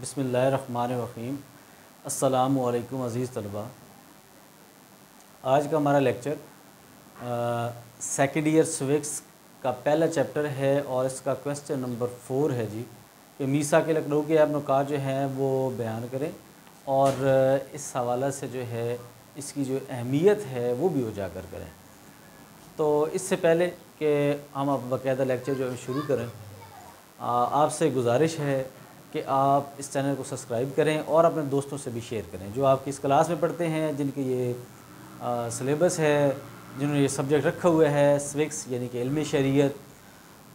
बिस्मिल्लाहिर्रहमानिर्रहीम। अस्सलामु अलैकुम अज़ीज़ तलबा। आज का हमारा लेक्चर सेकंड ईयर सिविक्स का पहला चैप्टर है और इसका क्वेश्चन नंबर 4 है जी कि मीसा के लखनऊ के अब नुकात जो हैं वो बयान करें और इस हवाला से जो है इसकी जो अहमियत है वो भी उजागर करें। तो इससे पहले कि हम अब बाकायदा लेक्चर जो है शुरू करें, आपसे गुजारिश है कि आप इस चैनल को सब्सक्राइब करें और अपने दोस्तों से भी शेयर करें जो आपकी इस क्लास में पढ़ते हैं, जिनके ये सिलेबस है, जिन्होंने ये सब्जेक्ट रखा हुआ है सिविक्स यानी कि इल्म शरीयत,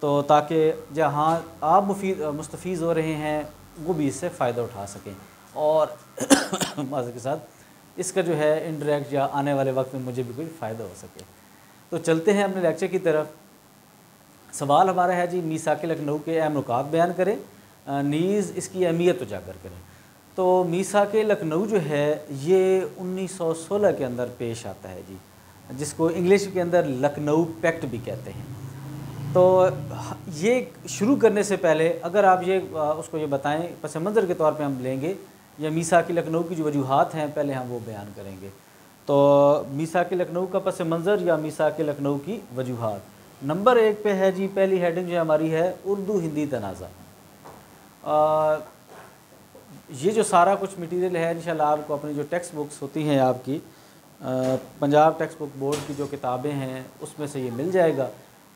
तो ताकि जहाँ आप मुस्तफ़ीज़ हो रहे हैं वो भी इससे फ़ायदा उठा सकें और माज़ के साथ इसका जो है इंडायरेक्ट या आने वाले वक्त में मुझे भी कोई फ़ायदा हो सके। तो चलते हैं अपने लेक्चर की तरफ। सवाल हमारा है जी, मीसा के लखनऊ के अहम नुकात बयान करें, नीज़ इसकी अहमियत उजागर करें। तो मीसा के लखनऊ जो है ये 1916 के अंदर पेश आता है जी, जिसको इंग्लिश के अंदर लखनऊ पैक्ट भी कहते हैं। तो ये शुरू करने से पहले अगर आप ये उसको ये बताएं, पस मंज़र के तौर पे हम लेंगे या मीसा की लखनऊ की जो वजूहात हैं पहले हम वो बयान करेंगे। तो मीसा के लखनऊ का पस मंज़र या मीसा के लखनऊ की वजूहात नंबर 1 पे है जी। पहली हेडिंग जो हमारी है उर्दू हिंदी तनाज़ा। ये जो सारा कुछ मटेरियल है इंशाल्लाह आपको अपनी जो टेक्स्ट बुक्स होती हैं आपकी पंजाब टेक्स्ट बुक बोर्ड की जो किताबें हैं उसमें से ये मिल जाएगा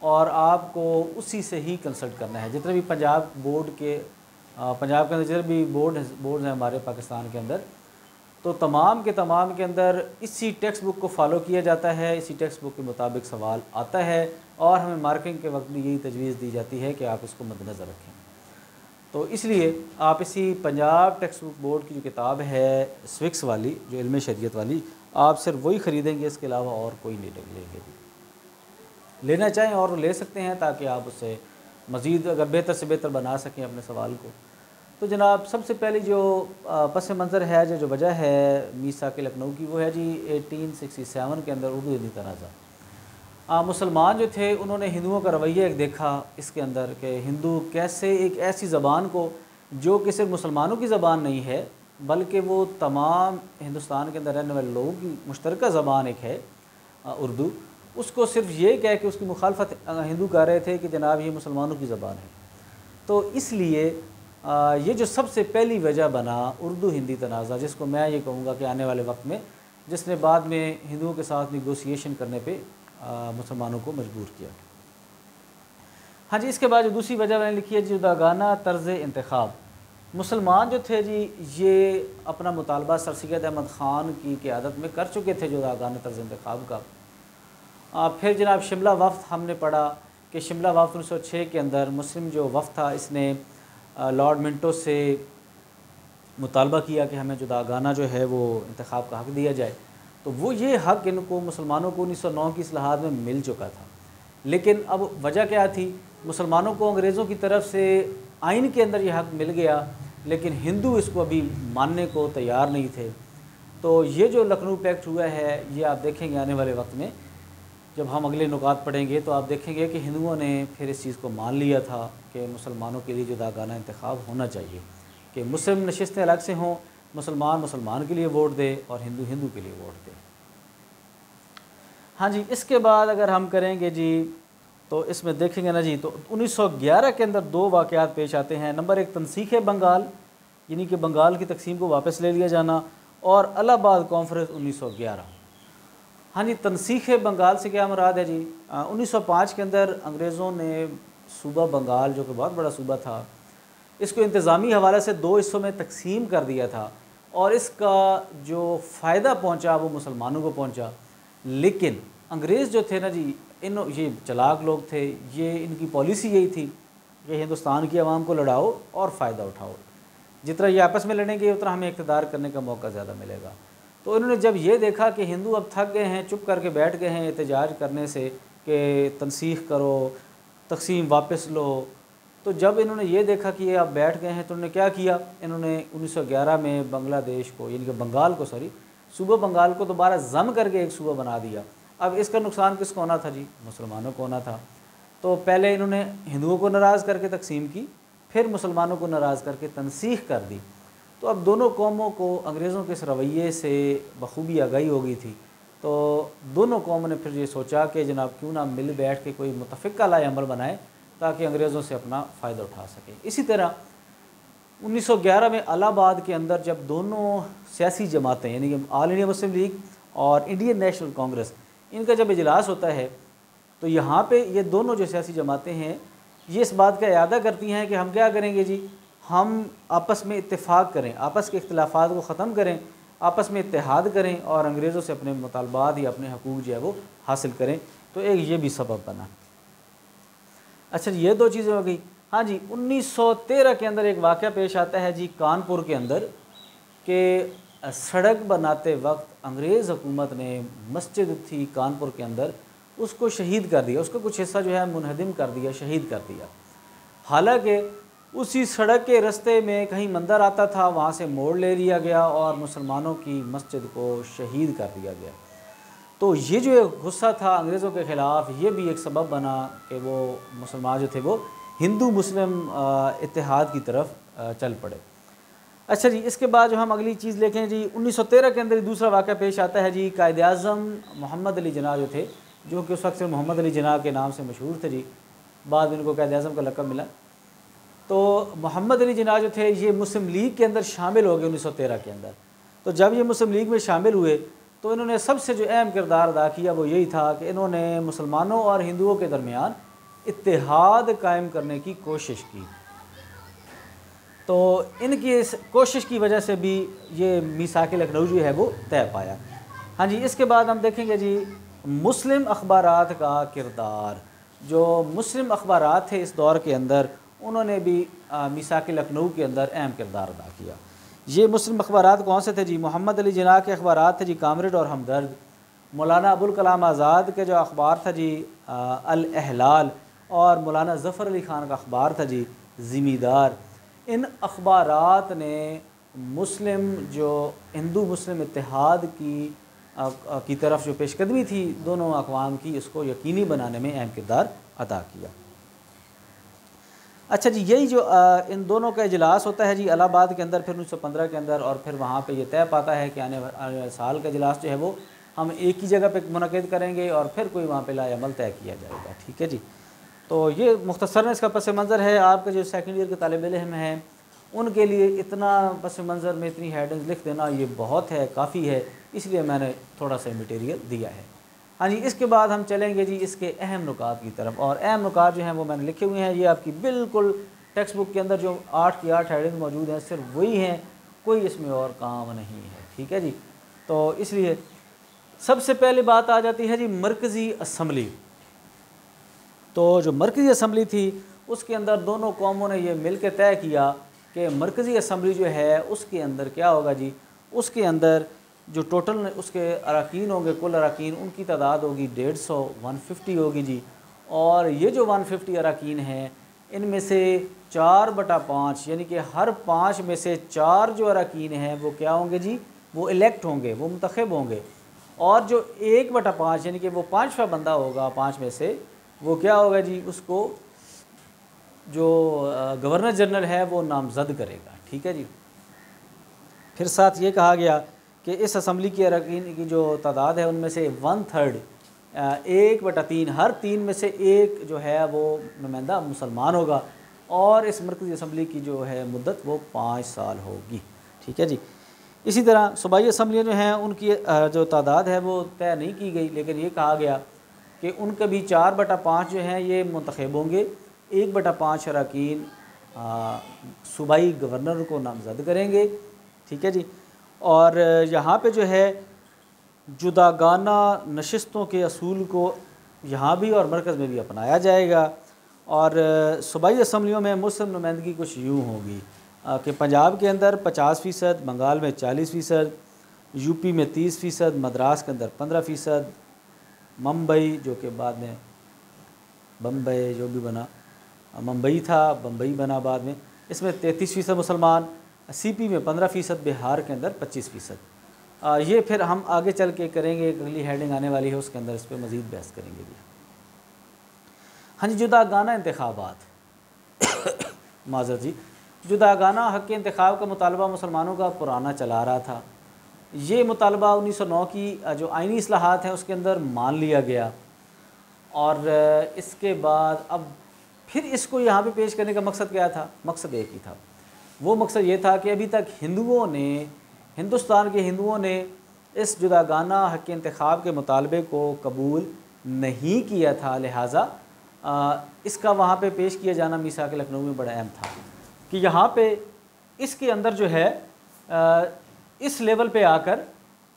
और आपको उसी से ही कंसल्ट करना है। जितने भी पंजाब बोर्ड के पंजाब के अंदर जितने भी बोर्ड हैं हमारे पाकिस्तान के अंदर, तो तमाम के अंदर इसी टेक्स्ट बुक को फॉलो किया जाता है, इसी टेक्स्ट बुक के मुताबिक सवाल आता है और हमें मार्किंग के वक्त भी यही तजवीज़ दी जाती है कि आप इसको मद्देनज़र रखें। तो इसलिए आप इसी पंजाब टेक्स्ट बुक बोर्ड की जो किताब है सिविक्स वाली, जो इल्म शरीयत वाली, आप सिर्फ वही ख़रीदेंगे, इसके अलावा और कोई नहीं लेंगे। लेना चाहें और ले सकते हैं ताकि आप उससे मज़ीद अगर बेहतर से बेहतर बना सकें अपने सवाल को। तो जनाब सबसे पहले जो पस मंज़र है, जो वजह है मीसा के लखनऊ की, वो है जी 1867 के अंदर उर्दू हिंदी तनाज़ा। मुसलमान जो थे उन्होंने हिंदुओं का रवैया एक देखा इसके अंदर कि हिंदू कैसे एक ऐसी ज़बान को जो कि सिर्फ मुसलमानों की ज़बान नहीं है बल्कि वो तमाम हिंदुस्तान के अंदर रहने वाले लोगों की मुश्तरका ज़बान एक है उर्दू, उसको सिर्फ ये कह के उसकी मुखालफत हिंदू कर रहे थे कि जनाब ये मुसलमानों की ज़बान है। तो इसलिए ये जो सबसे पहली वजह बना उर्दू हिंदी तनाज़ा, जिसको मैं ये कहूँगा कि आने वाले वक्त में जिसने बाद में हिंदुओं के साथ निगोशिएशन करने पे मुसलमानों को मजबूर किया। हाँ जी, इसके बाद जो दूसरी वजह मैंने लिखी है जुदागाना तर्ज़ इंतखाब। मुसलमान जो थे जी ये अपना मुतालबा सर सैयद अहमद ख़ान की क़यादत में कर चुके थे जुदागाना तर्ज़ इंतखाब का। फिर जनाब शिमला वफ़द हमने पढ़ा कि शिमला वफ़द 1906 के अंदर मुस्लिम जो वफ़द था इसने लॉर्ड मिंटो से मुतालबा किया कि हमें जुदागाना जो है वो इंतखाब का हक़ दिया जाए। तो वो ये हक़ इनको मुसलमानों को 1909 की इस्लाहात में मिल चुका था, लेकिन अब वजह क्या थी, मुसलमानों को अंग्रेज़ों की तरफ से आइन के अंदर ये हक़ मिल गया लेकिन हिंदू इसको अभी मानने को तैयार नहीं थे। तो ये जो लखनऊ पैक्ट हुआ है ये आप देखेंगे आने वाले वक्त में जब हम अगले नुकात पढ़ेंगे तो आप देखेंगे कि हिंदुओं ने फिर इस चीज़ को मान लिया था कि मुसलमानों के लिए जुदागाना इंतखाब होना चाहिए, कि मुस्लिम नशिस्तें अलग से हों, मुसलमान के लिए वोट दे और हिंदू के लिए वोट दे। हाँ जी, इसके बाद अगर हम करेंगे जी तो इसमें देखेंगे ना जी, तो 1911 के अंदर 2 वाक़यात पेश आते हैं। नंबर 1 तनसीख़ बंगाल यानी कि बंगाल की तकसीम को वापस ले लिया जाना और इलाहाबाद कॉन्फ्रेंस 1911। हाँ जी, तनसीख़ बंगाल से क्या मुराद है जी, 1905 के अंदर अंग्रेज़ों ने सूबा बंगाल जो कि बहुत बड़ा सूबा था इसको इंतज़ामी हवाले से 2 हिस्सों में तकसीम कर दिया था और इसका जो फ़ायदा पहुँचा वो मुसलमानों को पहुँचा। लेकिन अंग्रेज़ जो थे ना जी, ये चालाक लोग थे, ये इनकी पॉलिसी यही थी कि हिंदुस्तान की आवाम को लड़ाओ और फ़ायदा उठाओ, जितना ये आपस में लड़ेंगे उतना हमें इक़्तिदार करने का मौका ज़्यादा मिलेगा। तो इन्होंने जब ये देखा कि हिंदू अब थक गए हैं, चुप करके बैठ गए हैं एहतजाज करने से कि तनसीख़ करो, तकसीम वापस लो, तो जब इन्होंने ये देखा कि ये अब बैठ गए हैं तो उन्होंने क्या किया, इन्होंने 1911 में बांग्लादेश को यानी कि बंगाल को सूबा बंगाल को दोबारा जम करके एक सूबा बना दिया। अब इसका नुकसान किसको होना था जी, मुसलमानों को होना था। तो पहले इन्होंने हिंदुओं को नाराज़ करके तकसीम की, फिर मुसलमानों को नाराज़ करके तनसीख़ कर दी। तो अब दोनों कौमों को अंग्रेज़ों के इस रवैये से बखूबी आगाही हो गई थी। तो दोनों कौमों ने फिर ये सोचा कि जनाब क्यों ना मिल बैठ के कोई मुतफ़िक़ा लाए अमल बनाए ताकि अंग्रेज़ों से अपना फ़ायदा उठा सकें। इसी तरह 1911 में इलाहाबाद के अंदर जब दोनों सियासी जमातें यानी कि ऑल इंडिया मुस्लिम लीग और इंडियन नेशनल कांग्रेस इनका जब इजलास होता है तो यहाँ पे ये दोनों जो सियासी जमातें हैं ये इस बात का इरादा करती हैं कि हम क्या करेंगे जी, हम आपस में इत्तेफाक करें, आपस के इख्तिलाफ़ात को ख़त्म करें, आपस में इत्तेहाद करें और अंग्रेज़ों से अपने मुतालबात या अपने हकूक़ जो है वो हासिल करें। तो एक ये भी सबब बना। अच्छा ये दो चीज़ें हो गई। हाँ जी, 1913 के अंदर एक वाक़या पेश आता है जी कानपुर के अंदर कि सड़क बनाते वक्त अंग्रेज़ हुकूमत ने मस्जिद थी कानपुर के अंदर उसको शहीद कर दिया, उसका कुछ हिस्सा जो है मुनहदिम कर दिया, शहीद कर दिया। हालांकि उसी सड़क के रास्ते में कहीं मंदिर आता था, वहाँ से मोड़ ले लिया गया और मुसलमानों की मस्जिद को शहीद कर दिया गया। तो ये जो एक गुस्सा था अंग्रेज़ों के ख़िलाफ़, ये भी एक सबब बना कि वो मुसलमान जो थे वो हिंदू मुस्लिम इत्तेहाद की तरफ चल पड़े। अच्छा जी, इसके बाद जो हम अगली चीज़ लेखें जी, 1913 के अंदर दूसरा वाक़या पेश आता है जी। कायद-ए-आज़म मोहम्मद अली जिन्ना जो थे, जो कि उस वक्त से मोहम्मद अली जिन्ना के नाम से मशहूर थे जी, बाद में इनको कायद-ए-आज़म का लक़ब मिला। तो मोहम्मद अली जिन्ना जो थे ये मुस्लिम लीग के अंदर शामिल हो गए 1913 के अंदर। तो जब ये मुस्लिम लीग में शामिल हुए तो इन्होंने सबसे जो अहम किरदार अदा किया वो यही था कि इन्होंने मुसलमानों और हिंदुओं के दरमियान इत्तेहाद कायम करने की कोशिश की। तो इनकी इस कोशिश की वजह से भी ये मीसाक लखनऊ जो है वो तय पाया। हाँ जी, इसके बाद हम देखेंगे जी मुस्लिम अखबारात का किरदार। जो मुस्लिम अखबारात थे इस दौर के अंदर उन्होंने भी मीसाक लखनऊ के अंदर अहम किरदार अदा किया। ये मुस्लिम अखबारात कौन से थे जी? मोहम्मद अली जिन्ना के अखबारात थे जी कामरेड और हमदर्द। मौलाना अबुल कलाम आज़ाद के जो अखबार था जी अल अहलाल, और मौलाना ज़फ़र अली ख़ान का अखबार था जी ज़िम्मेदार। इन अखबारात ने मुस्लिम जो हिंदू मुस्लिम इत्तेहाद की तरफ जो पेशकदमी थी दोनों अक़वाम की, इसको यकीनी बनाने में अहम किरदार अदा किया। अच्छा जी, यही जो इन दोनों का इजलास होता है जी इलाहाबाद के अंदर फिर 1915 के अंदर, और फिर वहाँ पे ये तय पाता है कि आने वाले साल का इजलास जो है वो हम एक ही जगह पे मुनक़िद करेंगे और फिर कोई वहाँ पे लाए अमल तय किया जाएगा। ठीक है जी, तो ये मुख्तसरन इसका पस मंज़र है। आपके जो सेकंड ईयर के तालिब इल्म हैं उनके लिए इतना पस मंज़र में इतनी हेडिंग्स लिख देना ये बहुत है, काफ़ी है, इसलिए मैंने थोड़ा सा मटेरियल दिया है। हाँ जी, इसके बाद हम चलेंगे जी इसके अहम नुकात की तरफ, और अहम नुकात जो हैं वो मैंने लिखे हुए हैं। ये आपकी बिल्कुल टेक्स्ट बुक के अंदर जो 8 की 8 हेडिंग मौजूद हैं सिर्फ वही हैं, कोई इसमें और काम नहीं है। ठीक है जी, तो इसलिए सबसे पहले बात आ जाती है जी मरकज़ी असम्बली। तो जो मरकज़ी असम्बली थी उसके अंदर दोनों कौमों ने ये मिल के तय किया कि मरकज़ी असम्बली जो है उसके अंदर क्या होगा जी, उसके अंदर जो टोटल उसके अरकान होंगे, कुल अरकान उनकी तादाद होगी 150 होगी जी। और ये जो 150 अरकान हैं इनमें से 4/5 यानी कि हर 5 में से 4 जो अरकान हैं वो क्या होंगे जी, वो इलेक्ट होंगे, वो मुंतखब होंगे। और जो 1/5 यानी कि वो 5वां बंदा होगा 5 में से, वो क्या होगा जी, उसको जो गवर्नर जनरल है वो नामज़द करेगा। ठीक है जी, फिर साथ ये कहा गया कि इस असम्बली की अरकान की जो तादाद है उनमें से 1/3 1/3 हर 3 में से एक जो है वो नुमाइंदा मुसलमान होगा, और इस मरकज़ी असम्बली की जो है मुद्दत वो 5 साल होगी। ठीक है जी, इसी तरह सूबाई असम्बलियाँ जो हैं उनकी जो तादाद है वो तय नहीं की गई, लेकिन ये कहा गया कि उनके भी 4/5 जो हैं ये मुंतखब होंगे, 1/5 अरकान सूबाई गवर्नर को नामज़द करेंगे। ठीक है जी, और यहाँ पे जो है जुदागाना नशिस्तों के असूल को यहाँ भी और मरकज़ में भी अपनाया जाएगा। और सूबाई असम्बलियों में मुस्लिम नुमाइंदगी कुछ यूँ होगी कि पंजाब के अंदर 50%, बंगाल में 40%, यूपी में 30%, मद्रास के अंदर 15%, मुंबई जो कि बाद में बम्बई जो भी बना मुंबई था, बम्बई बना बाद में, इसमें 33% मुसलमान, सीपी में 15%, बिहार के अंदर 25%। ये फिर हम आगे चल के करेंगे, एक अगली हेडिंग आने वाली है उसके अंदर इस पर मज़ीद बहस करेंगे भी। हाँ जी, जुदागाना इंतखाबात माज़र जी, जुदागाना हक़ इंतखाब का मुतालबा मुसलमानों का पुराना चला रहा था। ये मुतालबा 1909 की जो आइनी इस्लाहात हैं उसके अंदर मान लिया गया, और इसके बाद अब फिर इसको यहाँ पे पेश करने का मकसद क्या था? मकसद एक ही था। वो मकसद ये था कि अभी तक हिंदुओं ने, हिंदुस्तान के हिंदुओं ने इस जुदागाना हक़ इंतखाब के मुतालबे को कबूल नहीं किया था, लिहाजा इसका वहाँ पे पेश किया जाना मीसाक लखनऊ में बड़ा अहम था कि यहाँ पे इसके अंदर जो है इस लेवल पे आकर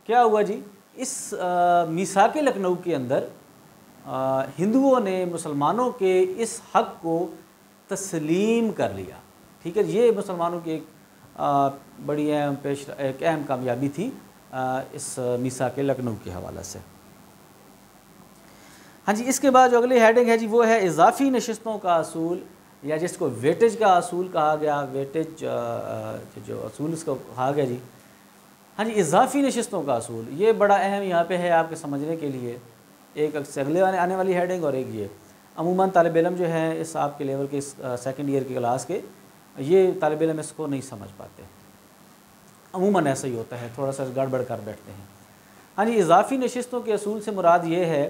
क्या हुआ जी, इस मीसाक लखनऊ के अंदर हिंदुओं ने मुसलमानों के इस हक़ को तस्लीम कर लिया। ठीक है, ये मुसलमानों की एक बड़ी एक अहम कामयाबी थी इस मीसाक लखनऊ के हवाले से। हाँ जी, इसके बाद जो अगली हेडिंग है जी वो है इजाफ़ी नशिस्तों का असूल, या जिसको वेटेज का असूल कहा गया, वेटेज जो असूल इसको कहा गया जी। हाँ जी, इजाफ़ी नशिस्तों का असूल ये बड़ा अहम यहाँ पे है आपके समझने के लिए। एक अगले आने वाली हेडिंग और एक ये। अमूमन तालिब इल्म जो है इस आपके लेवल के सेकंड ईयर की क्लास के, ये तालिब इल्म इसको नहीं समझ पाते, अमूमन ऐसा ही होता है, थोड़ा सा गड़बड़ कर बैठते हैं। हाँ जी, इजाफ़ी नशिस्तों के असूल से मुराद ये है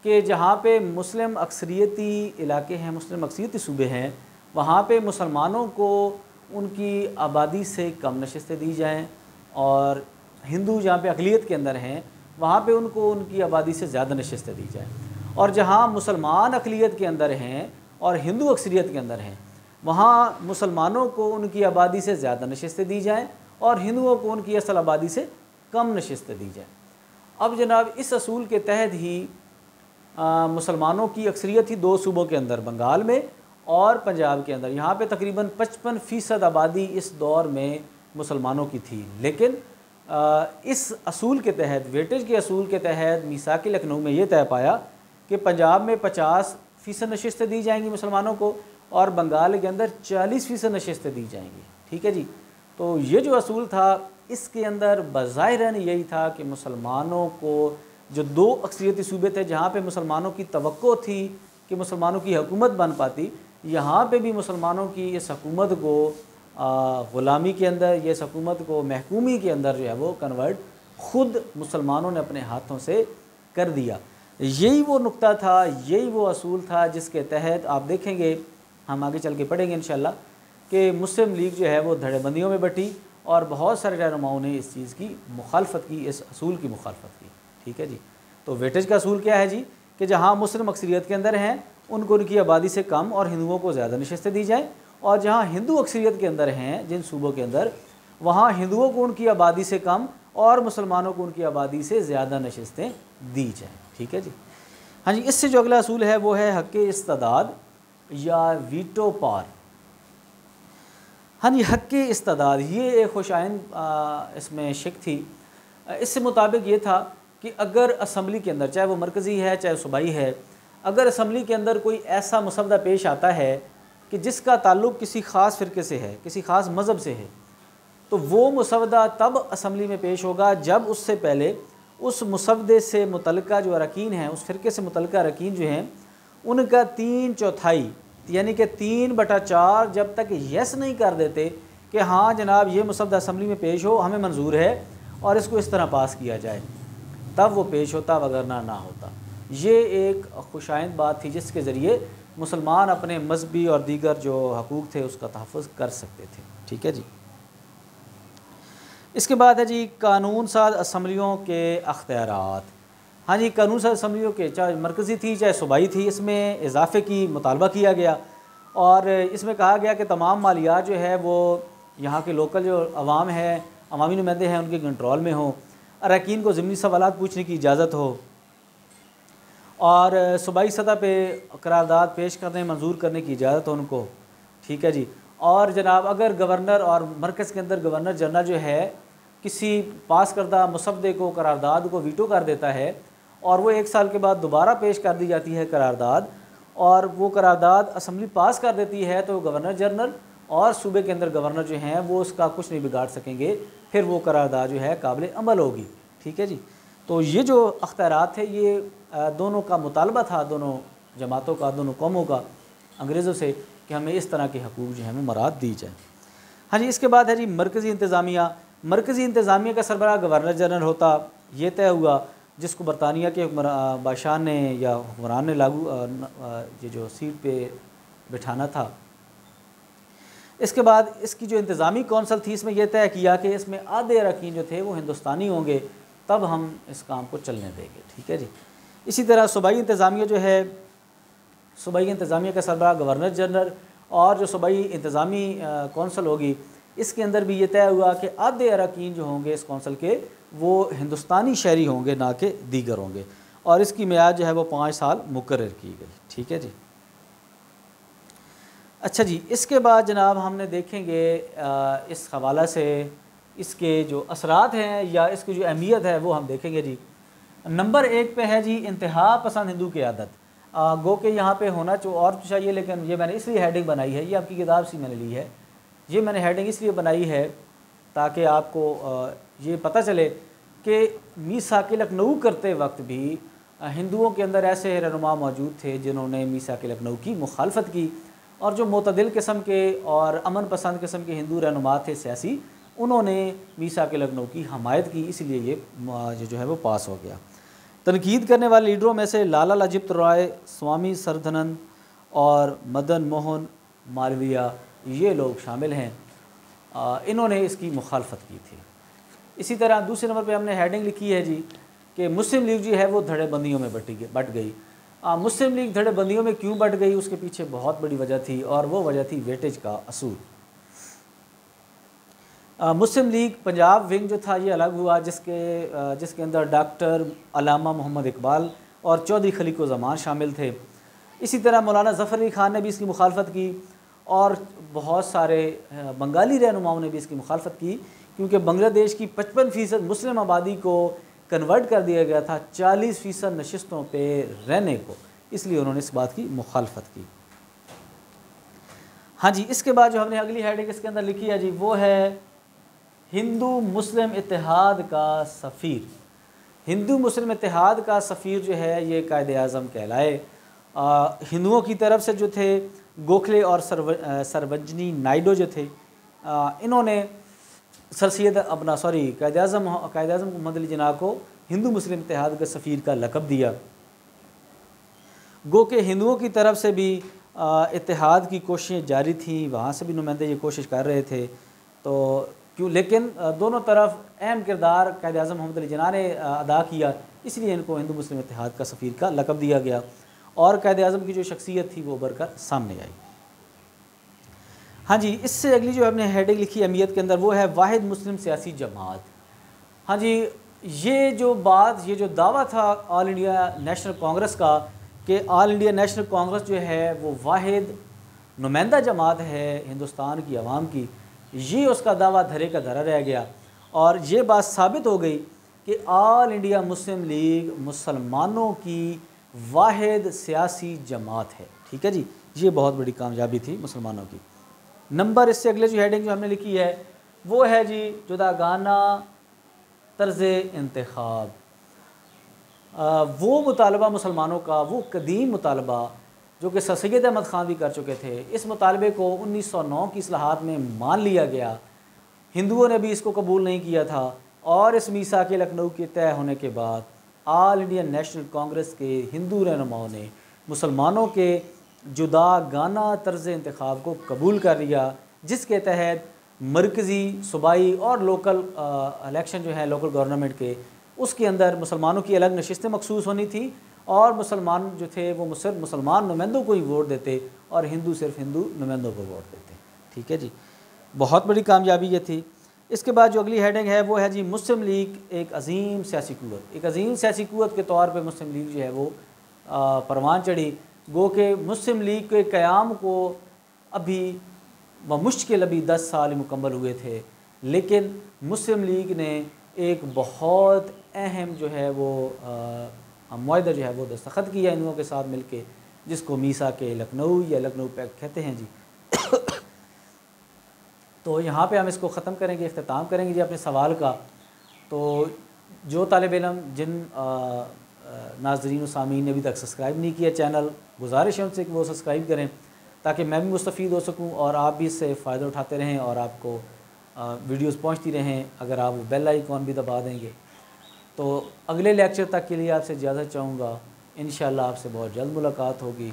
कि जहाँ पे मुस्लिम अक्सरियती इलाके हैं, मुस्लिम अक्सरियती सूबे हैं, वहाँ पे मुसलमानों को उनकी आबादी से कम नशिस्तें दी जाएँ, और हिंदू जहाँ पे अक़लियत के अंदर हैं वहाँ पे उनको उनकी आबादी से ज़्यादा नशिस्तें दी जाएँ, और जहाँ मुसलमान अक़लियत के अंदर हैं और हिंदू अक्सरियत के अंदर हैं वहाँ मुसलमानों को उनकी आबादी से ज़्यादा नशिस्तें दी जाएँ और हिंदुओं को उनकी असल आबादी से कम नशिस्तें दी जाएँ। अब जनाब इस असूल के तहत ही मुसलमानों की अक्सरियत ही दो सूबों के अंदर, बंगाल में और पंजाब के अंदर। यहाँ पे तकरीबन 55% आबादी इस दौर में मुसलमानों की थी, लेकिन इस असूल के तहत, वेटेज के असूल के तहत मीसाक लखनऊ में ये तय पाया कि पंजाब में 50% नशिस्तें दी जाएंगी मुसलमानों को और बंगाल के अंदर 40% नशिस्तें दी जाएंगी। ठीक है जी, तो ये जो असूल था इसके अंदर बज़ाहिरन यही था कि मुसलमानों को, जो दो अक्सरियती सूबे थे जहाँ पे मुसलमानों की तवक्को थी कि मुसलमानों की हुकूमत बन पाती, यहाँ पे भी मुसलमानों की इस हुकूमत को ग़ुलामी के अंदर, ये इस हुकूमत को महकूमी के अंदर जो है वो कन्वर्ट ख़ुद मुसलमानों ने अपने हाथों से कर दिया। यही वो नुक्ता था, यही वो असूल था जिसके तहत आप देखेंगे, हम आगे चल के पढ़ेंगे इंशाअल्लाह, कि मुस्लिम लीग जो है वो धड़ेबंदियों में बटी और बहुत सारे रहनुमाओं ने इस चीज़ की मुखालफत की, इस असूल की मुखालफत की। ठीक है जी, तो वेटेज का असूल क्या है जी, कि जहाँ मुस्लिम अक्सरियत के अंदर हैं उनको उनकी आबादी से कम और हिंदुओं को ज़्यादा नशिस्तें दी जाएँ, और जहाँ हिंदू अक्सरियत के अंदर हैं जिन सूबों के अंदर, वहाँ हिंदुओं को उनकी आबादी से कम और मुसलमानों को उनकी आबादी से ज़्यादा नशिस्तें दी जाएँ। ठीक है जी। हाँ जी, इससे जो अगला असूल है वो है हक़ इस्तिदाद या वीटो पार। हाँ जी, हक़ इस्तिदाद ये एक खुशाइन इसमें शिक थी। इससे मुताबिक ये था कि अगर असम्बली के अंदर, चाहे वो मरकज़ी है चाहे सूबाई है, अगर असम्बली के अंदर कोई ऐसा मसवदा पेश आता है कि जिसका ताल्लुक़ किसी ख़ास फ़िरक़े से है, किसी ख़ास मज़हब से है, तो वो मसवदा तब असम्बली में पेश होगा जब उससे पहले उस मसवदे से मुतल्लिक़ा जो अरकान हैं, उस फ़िरक़े से मुतल्लिक़ा अरकान जो हैं, उनका 3/4 यानी कि 3/4 जब तक यस नहीं कर देते कि हाँ जनाब ये मसवदा असम्बली में पेश हो, हमें मंजूर है और इसको इस तरह पास किया जाए, तब वो पेश होता, वगरना ना होता। ये एक खुशाइंद बात थी जिसके ज़रिए मुसलमान अपने मजहबी और दीगर जो हकूक़ थे उसका तहफ़्फ़ुज़ कर सकते थे। ठीक है जी। इसके बाद है जी कानून साज असम्बलियों के अख्तियारात। हाँ जी, कानून साज असम्बलियों के, चाहे मरकज़ी थी चाहे सूबाई थी, इसमें इजाफ़े की मुतालबा किया गया और इसमें कहा गया कि तमाम मालियात जो है वो यहाँ के लोकल जो अवाम है, अवामी नुमाइंदे हैं, उनके कंट्रोल में हो, अरकान को ज़िमनी सवालात पूछने की इजाज़त हो और सूबाई सतह पे करारदाद पेश करने, मंजूर करने की इजाज़त हो उनको। ठीक है जी। और जनाब अगर गवर्नर और मरकज़ के अंदर गवर्नर जनरल जो है किसी पास करदा मसवदे को, करारदाद को वीटो कर देता है और वो 1 साल के बाद दोबारा पेश कर दी जाती है करारदाद, और वो करारदाद असम्बली पास कर देती है, तो गवर्नर जनरल और सूबे के अंदर गवर्नर जो हैं वो उसका कुछ नहीं बिगाड़ सकेंगे, फिर वो करारदाद जो है काबिल अमल होगी। ठीक है जी। तो ये जो अख्तियारात थे ये दोनों का मुतालबा था, दोनों जमातों का, दोनों कौमों का अंग्रेज़ों से, कि हमें इस तरह के हकूक़ जो है हमें मराद दी जाए। हाँ जी, इसके बाद है जी मरकज़ी इंतज़ामिया। मरकज़ी इंतज़ामिया का सरबराह गवर्नर जनरल होता। ये तय हुआ जिसको बरतानिया के बादशाह ने या हुक्मरान ने ये जो सीट पे बिठाना था। इसके बाद इसकी जो इंतज़ामी कौंसल थी, इसमें यह तय किया कि इसमें आधे अरकान जो थे वो हिंदुस्तानी होंगे, तब हम इस काम को चलने देंगे। ठीक है जी। इसी तरह सूबाई इंतज़ामिया जो है, सूबाई इंतज़ामिया का सरबराह गवर्नर जनरल, और जो सूबाई इंतज़ामी कौंसल होगी इसके अंदर भी ये तय हुआ कि आधे अरकान जो होंगे इस कौंसल के वो हिंदुस्तानी शहरी होंगे, ना कि दीगर होंगे। और इसकी मियाद जो है वो 5 साल मुकर्रर की गई। ठीक है जी। अच्छा जी, इसके बाद जनाब हमने देखेंगे इस हवाला से इसके जो असरात हैं या इसकी जो अहमियत है वो हम देखेंगे जी। नंबर 1 पे है जी इंतहा पसंद हिंदू की आदत। गो के यहाँ पे होना और चाहिए, लेकिन ये मैंने इसलिए हेडिंग बनाई है, ये आपकी किताब से मैंने ली है। ये मैंने हेडिंग इसलिए बनाई है ताकि आपको ये पता चले कि मीसाक लखनऊ करते वक्त भी हिंदुओं के अंदर ऐसे रहनुमा मौजूद थे जिन्होंने मीसाक लखनऊ की मुखालफत की, और जो मोतदिल किस्म के और अमन पसंद किस्म के हिंदू रहनुमा थे सियासी, उन्होंने मीसाक लखनऊ की हमायत की, इसलिए ये जो है वो पास हो गया। तनकीद करने वाले लीडरों में से लाला लाजपत राय, स्वामी सरदानंद और मदन मोहन मालवीय ये लोग शामिल हैं। इन्होंने इसकी मुखालफत की थी। इसी तरह दूसरे नंबर पे हमने हेडिंग लिखी है जी कि मुस्लिम लीग जो है वो धड़ेबंदियों में बट गई। मुस्लिम लीग धड़ेबंदियों में क्यों बट गई, उसके पीछे बहुत बड़ी वजह थी, और वो वजह थी वेटेज का असूल। मुस्लिम लीग पंजाब विंग जो था ये अलग हुआ, जिसके अंदर डॉक्टर अल्लामा मोहम्मद इकबाल और चौधरी खलीक़ुज़्ज़मान शामिल थे। इसी तरह मौलाना ज़फ़र अली ख़ान ने भी इसकी मुखालफत की, और बहुत सारे बंगाली रहनुमाओं ने भी इसकी मुखालफत की, क्योंकि बांग्लादेश की 55% मुस्लिम आबादी को कन्वर्ट कर दिया गया था 40% नशिस्तों पे रहने को, इसलिए उन्होंने इस बात की मुखालफत की। हाँ जी, इसके बाद जो हमने अगली हेडिंग इसके अंदर लिखी है जी वो है हिंदू मुस्लिम इत्तेहाद का सफ़ीर। हिंदू मुस्लिम इत्तेहाद का सफ़ीर जो है ये कायदे आज़म कहलाए। हिंदुओं की तरफ से जो थे गोखले और सरवजनी नायडू जो थे, इन्होंने सर सैयद कायद आज़म मोहम्मद अली जिन्ना को हिंदू मुस्लिम इत्तेहाद के सफ़ीर का लक़ब दिया। गो के हिंदुओं की तरफ से भी इत्तेहाद की कोशिशें जारी थीं, वहाँ से भी नुमाइंदे ये कोशिश कर रहे थे, तो लेकिन दोनों तरफ अहम किरदार कायद आज़म मोहम्मद अली जिन्ना ने अदा किया, इसलिए इनको हिंदू मुस्लिम इत्तेहाद का सफ़ीर का लक़ब दिया गया, और कायद आज़म की जो शख्सियत थी वो उभर कर सामने आई। हाँ जी, इससे अगली जो हमने हेडिंग लिखी अहमियत के अंदर वो है वाहिद मुस्लिम सियासी जमात। हाँ जी, ये जो दावा था ऑल इंडिया नेशनल कांग्रेस का कि ऑल इंडिया नेशनल कांग्रेस जो है वो वाहिद नुमाइंदा जमात है हिंदुस्तान की आवाम की, ये उसका दावा धरे का धरा रह गया, और ये बात साबित हो गई कि ऑल इंडिया मुस्लिम लीग मुसलमानों की वाहिद सियासी जमात है। ठीक है जी, ये बहुत बड़ी कामयाबी थी मुसलमानों की। नंबर इससे अगले जो हेडिंग जो हमने लिखी है वो है जी जुदागाना तर्ज़ इंतखाब। वो मुतालबा मुसलमानों का, वो कदीम मुतालबा जो कि सर सैयद अहमद ख़ान भी कर चुके थे, इस मुतालबे को 1909 की इस्लाहात में मान लिया गया। हिंदुओं ने भी इसको कबूल नहीं किया था, और इस मीसाक लखनऊ के तय होने के बाद ऑल इंडिया नेशनल कांग्रेस के हिंदू रहनुमाओं ने मुसलमानों के जुदा गाना तर्ज़ इंतखाब को कबूल कर लिया, जिसके तहत मरकज़ी, सूबाई और लोकल इलेक्शन जो है लोकल गवर्नमेंट के, उसके अंदर मुसलमानों की अलग नशिस्तें मखसूस होनी थी, और मुसलमान जो थे वो सिर्फ मुसलमान नुमाइंदों को ही वोट देते, और हिंदू सिर्फ हिंदू नुमाइंदों को वोट देते। ठीक है जी, बहुत बड़ी कामयाबी ये थी। इसके बाद जो अगली हेडिंग है वो है जी मुस्लिम लीग एक अजीम सियासी क़ुव्वत। एक अजीम सियासी क़ुव्वत के तौर पर मुस्लिम लीग जो है वो परवान चढ़ी। गो के मुस्लिम लीग के क़याम को अभी बमुश्किल 10 साल मुकम्मल हुए थे, लेकिन मुस्लिम लीग ने एक बहुत अहम जो है वो मुआहदा जो है वो दस्तखत किया हिंदुओं के साथ मिलके, जिसको मीसाक लखनऊ या लखनऊ पैक्ट कहते हैं जी। तो यहाँ पे हम इसको ख़त्म करेंगे, इख्तिताम करेंगे जी अपने सवाल का। तो जो तालिब इल्म जिन नाज़रीन और सामीन ने अभी तक सब्सक्राइब नहीं किया चैनल, गुजारिश है उनसे कि वो सब्सक्राइब करें, ताकि मैं भी मुस्तफ़ीद हो सकूँ और आप भी इससे फ़ायदा उठाते रहें और आपको वीडियोस पहुंचती रहें। अगर आप बेल आइकॉन भी दबा देंगे तो अगले लेक्चर तक के लिए आपसे इजाज़त चाहूँगा। इंशाअल्लाह आपसे बहुत जल्द मुलाकात होगी।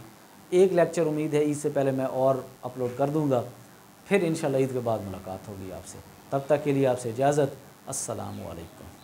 एक लेक्चर उम्मीद है ईद से पहले मैं और अपलोड कर दूँगा, फिर इंशाअल्लाह ईद के बाद मुलाकात होगी आपसे। तब तक के लिए आपसे इजाज़त। अस्सलामु अलैकुम।